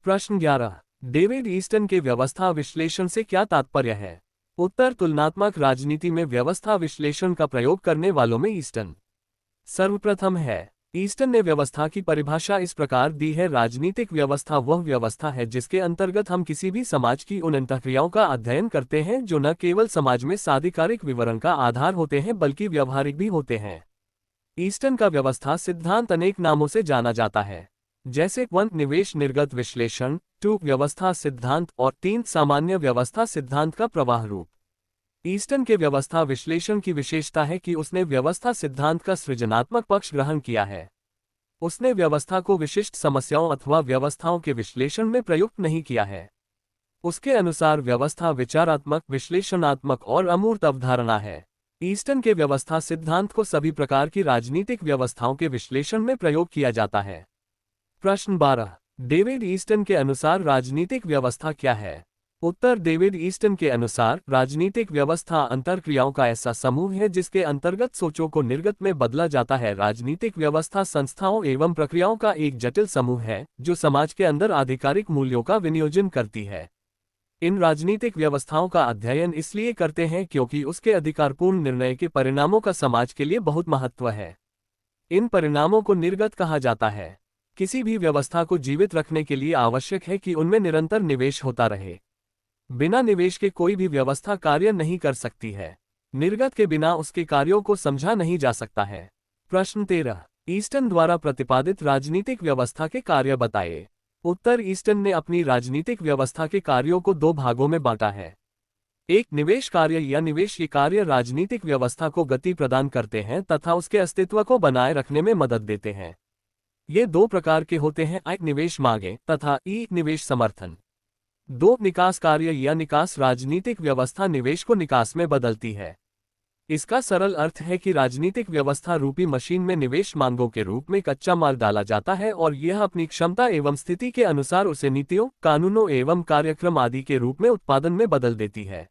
प्रश्न 11। David Easton के व्यवस्था विश्लेषण से क्या तात्पर्य है? उत्तर, तुलनात्मक राजनीति में व्यवस्था विश्लेषण का प्रयोग करने वालों में ईस्टन सर्वप्रथम है। ईस्टन ने व्यवस्था की परिभाषा इस प्रकार दी है: राजनीतिक व्यवस्था वह व्यवस्था है जिसके अंतर्गत हम किसी भी समाज की उन अंतःक्रियाओं का अध्ययन करते हैं जो न केवल समाज में साधिकारिक विवरण का आधार होते हैं बल्कि व्यवहारिक भी होते हैं। ईस्टन का व्यवस्था सिद्धांत अनेक नामों से जाना जाता है, जैसे 1 निवेश निर्गत विश्लेषण, 2 व्यवस्था सिद्धांत और 3 सामान्य व्यवस्था सिद्धांत का प्रवाह रूप। ईस्टन के व्यवस्था विश्लेषण की विशेषता है कि उसने व्यवस्था सिद्धांत का सृजनात्मक पक्ष ग्रहण किया है। उसने व्यवस्था को विशिष्ट समस्याओं अथवा व्यवस्थाओं के विश्लेषण में प्रयुक्त नहीं किया है। उसके अनुसार व्यवस्था विचारात्मक, विश्लेषणात्मक और अमूर्त अवधारणा है। ईस्टन के व्यवस्था सिद्धांत को सभी प्रकार की राजनीतिक व्यवस्थाओं के विश्लेषण में प्रयोग किया जाता है। प्रश्न 12। डेविड ईस्टन के अनुसार राजनीतिक व्यवस्था क्या है? उत्तर, डेविड ईस्टन के अनुसार राजनीतिक व्यवस्था अंतर्क्रियाओं का ऐसा समूह है जिसके अंतर्गत सोचों को निर्गत में बदला जाता है। राजनीतिक व्यवस्था संस्थाओं एवं प्रक्रियाओं का एक जटिल समूह है जो समाज के अंदर आधिकारिक मूल्यों का विनियोजन करती है। इन राजनीतिक व्यवस्थाओं का अध्ययन इसलिए करते हैं क्योंकि उसके अधिकारपूर्ण निर्णय के परिणामों का समाज के लिए बहुत महत्व है। इन परिणामों को निर्गत कहा जाता है। किसी भी व्यवस्था को जीवित रखने के लिए आवश्यक है कि उनमें निरंतर निवेश होता रहे। बिना निवेश के कोई भी व्यवस्था कार्य नहीं कर सकती है। निर्गत के बिना उसके कार्यों को समझा नहीं जा सकता है। प्रश्न 13। ईस्टन द्वारा प्रतिपादित राजनीतिक व्यवस्था के कार्य बताइए। उत्तर, ईस्टन ने अपनी राजनीतिक व्यवस्था के कार्यों को 2 भागों में बांटा है। एक, निवेश कार्य या निवेश ये कार्य राजनीतिक व्यवस्था को गति प्रदान करते हैं तथा उसके अस्तित्व को बनाए रखने में मदद देते हैं। ये 2 प्रकार के होते हैं: एक, निवेश मांगे तथा निवेश समर्थन। 2, निकास कार्य या निकास। राजनीतिक व्यवस्था निवेश को निकास में बदलती है। इसका सरल अर्थ है कि राजनीतिक व्यवस्था रूपी मशीन में निवेश मांगों के रूप में कच्चा माल डाला जाता है और यह अपनी क्षमता एवं स्थिति के अनुसार उसे नीतियों, कानूनों एवं कार्यक्रम आदि के रूप में उत्पादन में बदल देती है।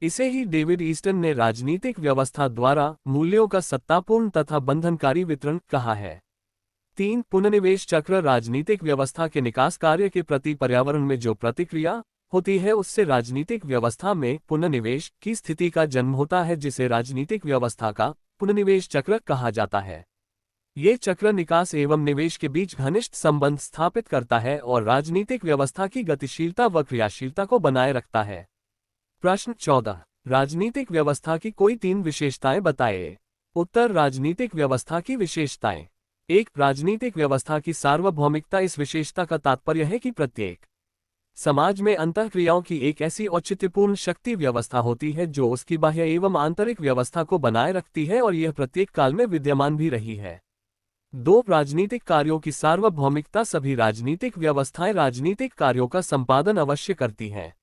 इसे ही डेविड ईस्टन ने राजनीतिक व्यवस्था द्वारा मूल्यों का सत्तापूर्ण तथा बंधनकारी वितरण कहा है। 3, पुनर्निवेश चक्र। राजनीतिक व्यवस्था के निकास कार्य के प्रति पर्यावरण में जो प्रतिक्रिया होती है उससे राजनीतिक व्यवस्था में पुनर्निवेश की स्थिति का जन्म होता है, जिसे राजनीतिक व्यवस्था का पुनर्निवेश चक्र कहा जाता है। ये चक्र निकास एवं निवेश के बीच घनिष्ठ संबंध स्थापित करता है और राजनीतिक व्यवस्था की गतिशीलता व क्रियाशीलता को बनाए रखता है। प्रश्न 14। राजनीतिक व्यवस्था की कोई 3 विशेषताएं बताइए। उत्तर, राजनीतिक व्यवस्था की विशेषताएं। 1, राजनीतिक व्यवस्था की सार्वभौमिकता। इस विशेषता का तात्पर्य है कि प्रत्येक समाज में अंतःक्रियाओं की एक ऐसी औचित्यपूर्ण शक्ति व्यवस्था होती है जो उसकी बाह्य एवं आंतरिक व्यवस्था को बनाए रखती है और यह प्रत्येक काल में विद्यमान भी रही है। 2, राजनीतिक कार्यों की सार्वभौमिकता। सभी राजनीतिक व्यवस्थाएं राजनीतिक कार्यों का संपादन अवश्य करती हैं।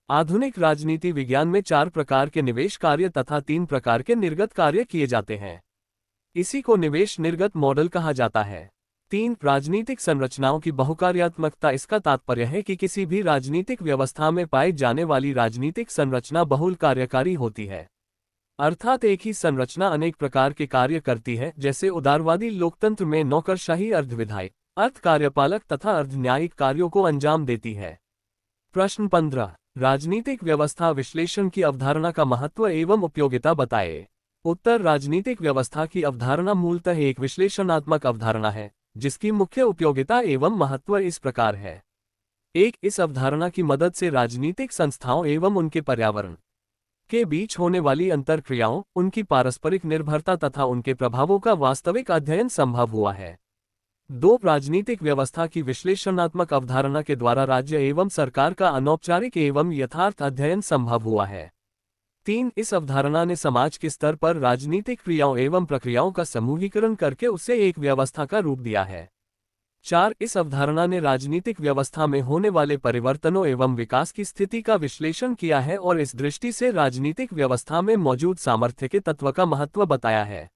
आधुनिक राजनीति विज्ञान में 4 प्रकार के निवेश कार्य तथा 3 प्रकार के निर्गत कार्य किए जाते हैं। इसी को निवेश निर्गत मॉडल कहा जाता है। 3, राजनीतिक संरचनाओं की बहुकार्यात्मकता। इसका तात्पर्य है कि किसी भी राजनीतिक व्यवस्था में पाई जाने वाली राजनीतिक संरचना बहुल कार्यकारी होती है, अर्थात एक ही संरचना अनेक प्रकार के कार्य करती है, जैसे उदारवादी लोकतंत्र में नौकरशाही अर्धविधायी, अर्ध कार्यपालक तथा अर्ध न्यायिक कार्यों को अंजाम देती है। प्रश्न 15। राजनीतिक व्यवस्था विश्लेषण की अवधारणा का महत्व एवं उपयोगिता बताइए। उत्तर, राजनीतिक व्यवस्था की अवधारणा मूलतः एक विश्लेषणात्मक अवधारणा है जिसकी मुख्य उपयोगिता एवं महत्व इस प्रकार है। 1, इस अवधारणा की मदद से राजनीतिक संस्थाओं एवं उनके पर्यावरण के बीच होने वाली अंतर्क्रियाओं, उनकी पारस्परिक निर्भरता तथा उनके प्रभावों का वास्तविक अध्ययन संभव हुआ है। 2, राजनीतिक व्यवस्था की विश्लेषणात्मक अवधारणा के द्वारा राज्य एवं सरकार का अनौपचारिक एवं यथार्थ अध्ययन संभव हुआ है। 3, इस अवधारणा ने समाज के स्तर पर राजनीतिक क्रियाओं एवं प्रक्रियाओं का समूहीकरण करके उसे एक व्यवस्था का रूप दिया है। 4, इस अवधारणा ने राजनीतिक व्यवस्था में होने वाले परिवर्तनों एवं विकास की स्थिति का विश्लेषण किया है और इस दृष्टि से राजनीतिक व्यवस्था में मौजूद सामर्थ्य के तत्व का महत्व बताया है।